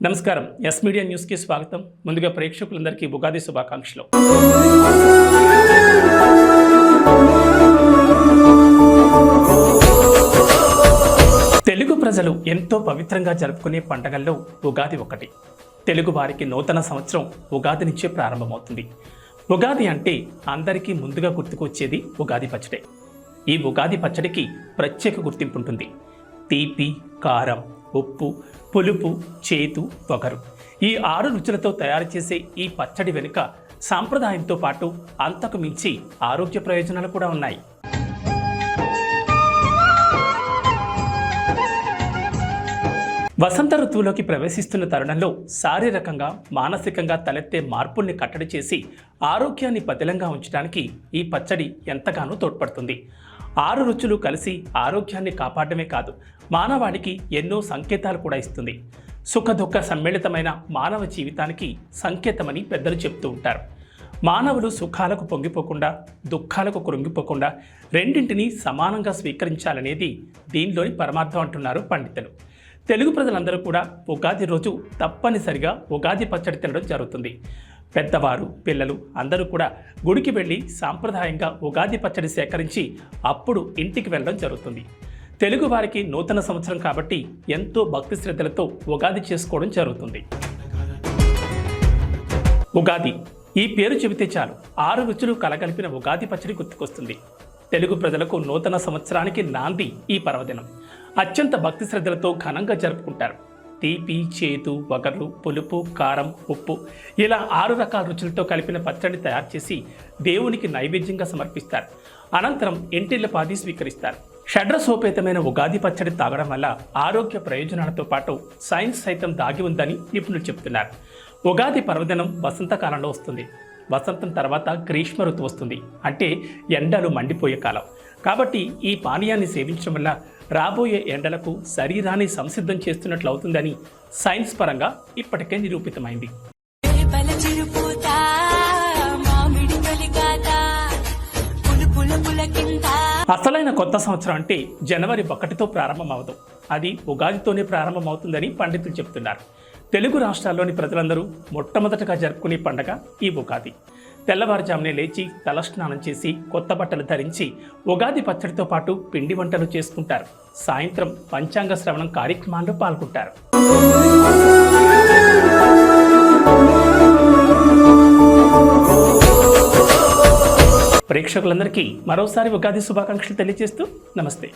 నమస్కారం. Yes media న్యూస్కి స్వాగతం. ముందుగా ప్రేక్షకులందరికీ ఉగాది శుభాకాంక్షలు. తెలుగు ప్రజలు ఎంతో పవిత్రంగా జరుపుకునే పండుగల్లో ఉగాది ఒకటి. తెలుగు వారికి నూతన సంవత్సరం ఉగాది నుంచే ప్రారంభమవుతుంది. ఉగాది అంటే అందరికీ ముందుగా గుర్తుకొచ్చేది ఉగాది పచ్చడే. ఈ ఉగాది పచ్చడికి ప్రత్యేక గుర్తింపు ఉంటుంది. తీపి, కారం, ఉప్పు, పులుపు, చేదు, వగరు ఈ 6 రుచులతో తయారు చేసే ఈ పచ్చడి వెనుక సాంప్రదాయంతో పాటు అంతకు మించి ఆరోగ్య ప్రయోజనాలు కూడా ఉన్నాయి. వసంత ఋతువులోకి ప్రవేశిస్తున్న తరుణంలో శారీరకంగా, మానసికంగా తలెత్తే మార్పుల్ని కట్టడి చేసి ఆరోగ్యాన్ని పదిలంగా ఉంచడానికి ఈ పచ్చడి ఎంతగానో తోడ్పడుతుంది. 6 రుచులు కలిసి ఆరోగ్యాన్ని కాపాడమే కాదు, మానవాళికి ఎన్నో సంకేతాలు కూడా ఇస్తుంది. సుఖదుఖ సమ్మిళితమైన మానవ జీవితానికి సంకేతమని పెద్దలు చెప్తూ ఉంటారు. మానవులు సుఖాలకు పొంగిపోకుండా, దుఃఖాలకు కృంగిపోకుండా రెండింటినీ సమానంగా స్వీకరించాలనేది దీనిలోని పరమార్థం అంటున్నారు పండితులు. తెలుగు ప్రజలందరూ కూడా ఉగాది రోజు తప్పనిసరిగా ఉగాది పచ్చడి తినడం జరుగుతుంది. పెద్దవారు, పిల్లలు అందరూ కూడా గుడికి వెళ్ళి సాంప్రదాయంగా ఉగాది పచ్చడి సేకరించి అప్పుడు ఇంటికి వెళ్ళడం జరుగుతుంది. తెలుగు వారికి నూతన సంవత్సరం కాబట్టి ఎంతో భక్తి శ్రద్ధలతో ఉగాది చేసుకోవడం జరుగుతుంది. ఉగాది ఈ పేరు చెబితే చాలు 6 రుచులు కలగలిపిన ఉగాది పచ్చడి గుర్తుకొస్తుంది. తెలుగు ప్రజలకు నూతన సంవత్సరానికి నాంది ఈ పర్వదినం. అత్యంత భక్తి శ్రద్ధలతో ఘనంగా జరుపుకుంటారు. తీపి, చేదు, వగరు, పులుపు, కారం, ఉప్పు ఇలా 6 రకాల రుచులతో కలిపిన పచ్చడిని తయారు చేసి దేవునికి నైవేద్యంగా సమర్పిస్తారు. అనంతరం ఇంటిల్లపాది స్వీకరిస్తారు. షడ్రసోపేతమైన ఉగాది పచ్చడి తాగడం వల్ల ఆరోగ్య ప్రయోజనాలతో పాటు సైన్స్ సైతం దాగి ఉందని నిపుణులు చెబుతున్నారు. ఉగాది పర్వదినం వసంతకాలంలో వస్తుంది. వసంతం తర్వాత గ్రీష్మ ఋతువు వస్తుంది. అంటే ఎండలు మండిపోయే కాలం. కాబట్టి ఈ పానీయాన్ని సేవించడం వల్ల రాబోయే ఎండలకు శరీరాన్ని సంసిద్ధం చేస్తున్నట్లు అవుతుందని సైన్స్ పరంగా ఇప్పటికే నిరూపితమైంది. అసలైన కొత్త సంవత్సరం అంటే జనవరి 1తో ప్రారంభమవదు. అది ఉగాదితోనే ప్రారంభమవుతుందని పండితులు చెప్తున్నారు. తెలుగు రాష్ట్రాల్లోని ప్రజలందరూ మొట్టమొదటగా జరుపుకునే పండగ ఈ ఉగాది. తెల్లవారుజామునే లేచి తలస్నానం చేసి కొత్త బట్టలు ధరించి ఉగాది పచ్చడితో పాటు పిండి వంటలు చేసుకుంటారు. సాయంత్రం పంచాంగ శ్రవణం కార్యక్రమాల్లో పాల్గొంటారు. ప్రేక్షకులందరికీ మరోసారి ఉగాది శుభాకాంక్షలు తెలియజేస్తూ నమస్తే.